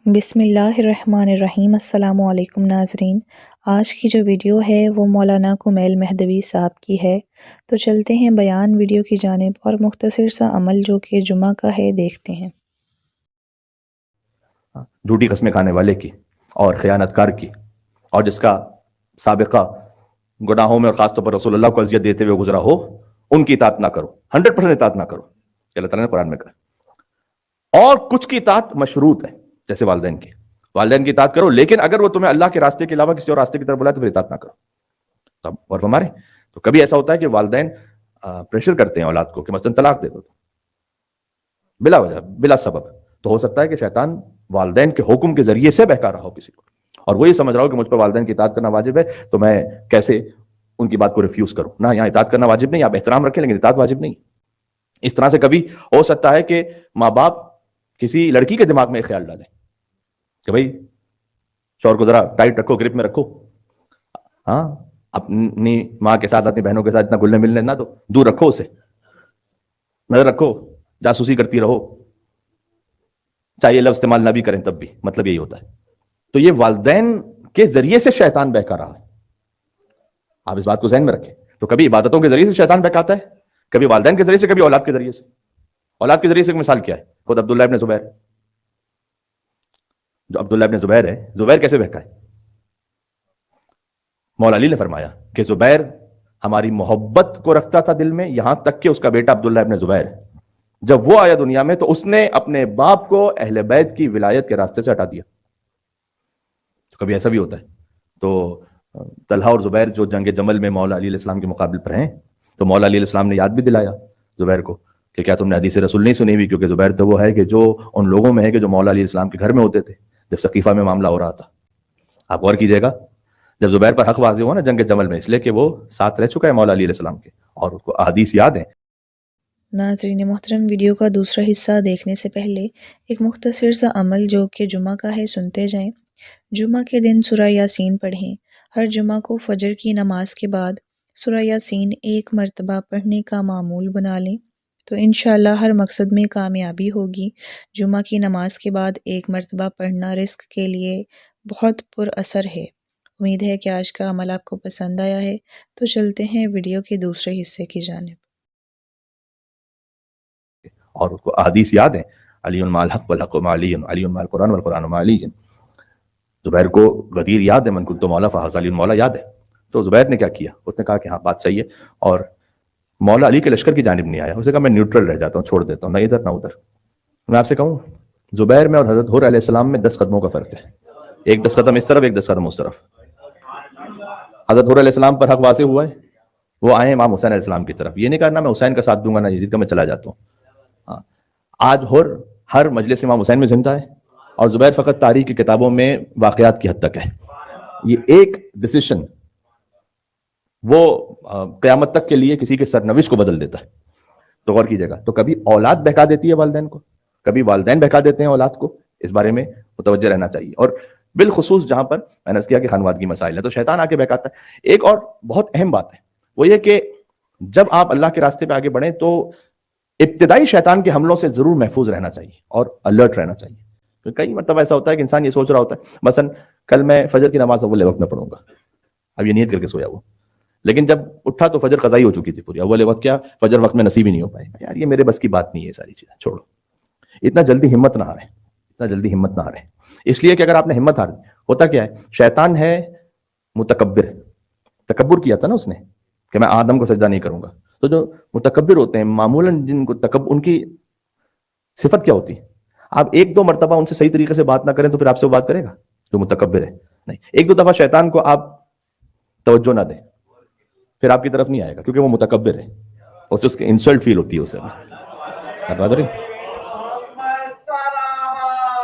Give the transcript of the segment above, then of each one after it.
بسم اللہ الرحمن الرحیم۔ السلام علیکم ناظرین، آج کی جو ویڈیو ہے وہ مولانا کمیل مہدوی صاحب کی ہے، تو چلتے ہیں بیان ویڈیو کی جانب اور مختصر سا عمل جو کہ جمعہ کا ہے دیکھتے ہیں۔ جھوٹی قسمیں کھانے والے کی اور خیانت کار کی اور جس کا سابقہ گناہوں میں اور خاص طور پر رسول اللہ کو اذیت دیتے ہوئے گزرا ہو، ان کی اطاعت نہ کرو، 100% اطاعت نہ کرو، اللہ تعالیٰ نے قرآن میں کہا۔ اور کچھ کی اطاعت مشروط ہے، جیسے والدین کی اطاعت کرو، لیکن اگر وہ تمہیں اللہ کے راستے کے علاوہ کسی اور راستے کی طرف بلائے تو پھر اطاعت نہ کرو۔ اور ہمارے تو کبھی ایسا ہوتا ہے کہ والدین پریشر کرتے ہیں اولاد کو کہ مثلا طلاق دے دو بلا وجہ، بلا سبب، تو ہو سکتا ہے کہ شیطان والدین کے حکم کے ذریعے سے بہکا رہا ہو کسی کو، اور وہ یہ سمجھ رہا ہو کہ مجھ پر والدین کی اطاعت کرنا واجب ہے، تو میں کیسے ان کی بات کو ریفیوز کروں۔ نہ، یہاں اطاعت کرنا واجب نہیں، آپ احترام رکھیں لیکن اطاعت واجب نہیں۔ اس طرح سے کبھی ہو سکتا ہے کہ ماں باپ کسی لڑکی کے دماغ میں ایک خیال ڈالیں کہ بھائی شوہر کو ذرا ٹائٹ رکھو، گرپ میں رکھو، ہاں اپنی ماں کے ساتھ اپنی بہنوں کے ساتھ اتنا گلنے ملنے نہ دو، دور رکھو اسے، نظر رکھو، جاسوسی کرتی رہو، چاہے لفظ استعمال نہ بھی کریں تب بھی مطلب یہی ہوتا ہے۔ تو یہ والدین کے ذریعے سے شیطان بہکا رہا ہے، آپ اس بات کو ذہن میں رکھیں۔ تو کبھی عبادتوں کے ذریعے سے شیطان بہکاتا ہے، کبھی والدین کے ذریعے سے، کبھی اولاد کے ذریعے سے۔ اولاد کے ذریعے سے ایک مثال کیا ہے، خود عبداللہ ابن زبیر، جو عبداللہ ابن زبیر ہے، زبیر کیسے بہکا ہے؟ مولا علی نے فرمایا کہ زبیر ہماری محبت کو رکھتا تھا دل میں، یہاں تک کہ اس کا بیٹا عبداللہ ابن زبیر جب وہ آیا دنیا میں تو اس نے اپنے باپ کو اہل بیت کی ولایت کے راستے سے ہٹا دیا۔ تو کبھی ایسا بھی ہوتا ہے۔ تو طلحہ اور زبیر جو جنگ جمل میں مولا علی علیہ السلام کے مقابل پر ہیں، تو مولا علی علیہ السلام نے یاد بھی دلایا زبیر کو کہ کیا تم نے حدیث رسول نہیں سنی ہوئی، کیونکہ زبیر تو وہ ہے کہ جو ان لوگوں میں ہے کہ جو مولا علی علیہ السلام کے گھر میں ہوتے تھے جب ثقیفہ میں معاملہ ہو رہا تھا۔ آپ غور کیجئے گا، جب زبیر پر حق واضح ہوا نا جنگ جمل میں، اس لیے کہ وہ ساتھ رہ چکا ہے مولا علی علیہ السلام کے اور اس کو احادیث یاد ہیں۔ ناظرین محترم، ویڈیو کا دوسرا حصہ دیکھنے سے پہلے ایک مختصر سا عمل جو کہ جمعہ کا ہے سنتے جائیں۔ جمعہ کے دن سورہ یاسین پڑھیں۔ ہر جمعہ کو فجر کی نماز کے بعد سورہ یاسین ایک مرتبہ پڑھنے کا معمول بنا لیں تو انشاءاللہ ہر مقصد میں کامیابی ہوگی۔ جمعہ کی نماز کے بعد ایک مرتبہ پڑھنا رزق کے لیے بہت پر اثر ہے۔ امید ہے کہ آج کا عمل آپ کو پسند آیا ہے، تو چلتے ہیں ویڈیو کے دوسرے حصے کی جانب۔ اور اس کو احادیث یاد ہیں، علی مع الحق والحق مع علی، علی مع القرآن والقرآن مع علی۔ زبیر کو غدیر یاد ہے، من کنت مولا فہذا علی مولا یاد ہے۔ تو زبیر نے کیا کیا، اس نے کہا کہ ہاں بات صحیح ہے، اور مولا علی کے لشکر کی جانب نہیں آیا، اسے کہا میں نیوٹرل رہ جاتا ہوں، چھوڑ دیتا ہوں، نہ ادھر نہ ادھر۔ میں آپ سے کہوں زبیر میں اور حضرت حر علیہ السلام میں 10 قدموں کا فرق ہے، ایک 10 قدم اس طرف، ایک 10 قدم اس طرف۔ حضرت حر علیہ السلام پر حق واضح ہوا ہے، وہ آئے امام حسین علیہ السلام کی طرف، یہ نہیں کہا نہ میں حسین کا ساتھ دوں گا نہ یزید کا، میں چلا جاتا ہوں۔ آج ہر مجلس امام حسین میں زندہ ہے، اور زبیر فقط تاریخ کی کتابوں میں واقعات کی حد تک ہے۔ یہ ایک ڈیسیشن وہ قیامت تک کے لیے کسی کے سرنوشت کو بدل دیتا ہے۔ تو غور کیجیے گا، تو کبھی اولاد بہکا دیتی ہے والدین کو، کبھی والدین بہکا دیتے ہیں اولاد کو، اس بارے میں متوجہ رہنا چاہیے، اور بالخصوص جہاں پر میں نے کیا کہ خانوادگی مسائل ہے تو شیطان آ کے بہکاتا ہے۔ ایک اور بہت اہم بات ہے، وہ یہ کہ جب آپ اللہ کے راستے پہ آگے بڑھیں تو ابتدائی شیطان کے حملوں سے ضرور محفوظ رہنا چاہیے اور الرٹ رہنا چاہیے۔ کئی مرتبہ ایسا ہوتا ہے کہ انسان یہ سوچ رہا ہوتا ہے مثلا کل میں فجر کی نماز اول وقت میں پڑھوں گا، اب یہ نیت کر کے سویا وہ، لیکن جب اٹھا تو فجر قضائی ہو چکی تھی پوری، اول وقت کیا فجر وقت میں نصیب ہی نہیں ہو پائے گا، یار یہ میرے بس کی بات نہیں ہے، ساری چیزیں چھوڑو۔ اتنا جلدی ہمت نہ ہاریں، اتنا جلدی ہمت نہ ہاریں، اس لیے کہ اگر آپ نے ہمت ہار دی، ہوتا کیا ہے، شیطان ہے متکبر، تکبر کیا تھا نا اس نے کہ میں آدم کو سجدہ نہیں کروں گا۔ تو جو متکبر ہوتے ہیں معمولاً جن کو ان کی صفت کیا ہوتی ہے، آپ ایک دو مرتبہ ان سے صحیح طریقے سے بات نہ کریں تو پھر آپ سے وہ بات کرے گا جو متکبر ہے؟ نہیں، ایک دو دفعہ شیطان کو آپ توجہ نہ دیں پھر آپ کی طرف نہیں آئے گا، کیونکہ وہ متکبر ہے، اس کی انسلٹ فیل ہوتی ہے اسے۔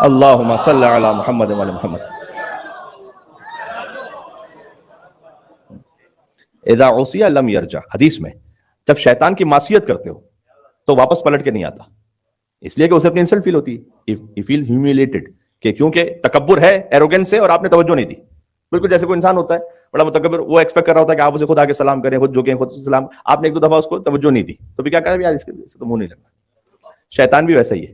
اللہم صلی علی محمد وعلی محمد۔ اذا عصی لم یرجع، حدیث میں جب شیطان کی معصیت کرتے ہو تو واپس پلٹ کے نہیں آتا، اس لیے کہ اسے اپنی انسلٹ فیل ہوتی ہے، he feel humiliated، کہ کیونکہ تکبر ہے، ایروگنس ہے، اور آپ نے توجہ نہیں دی۔ بالکل جیسے کوئی انسان ہوتا ہے بڑا متکبر، وہ ایکسپیکٹ کر رہا ہوتا ہے کہ آپ اسے خود آ کے سلام کریں، خود جھکیں، خود سلام، آپ نے ایک دو دفعہ اس کو توجہ نہیں دی تو بھی کیا کہا یار اس کو منہ نہیں لگنا۔ شیطان بھی ویسا ہی ہے،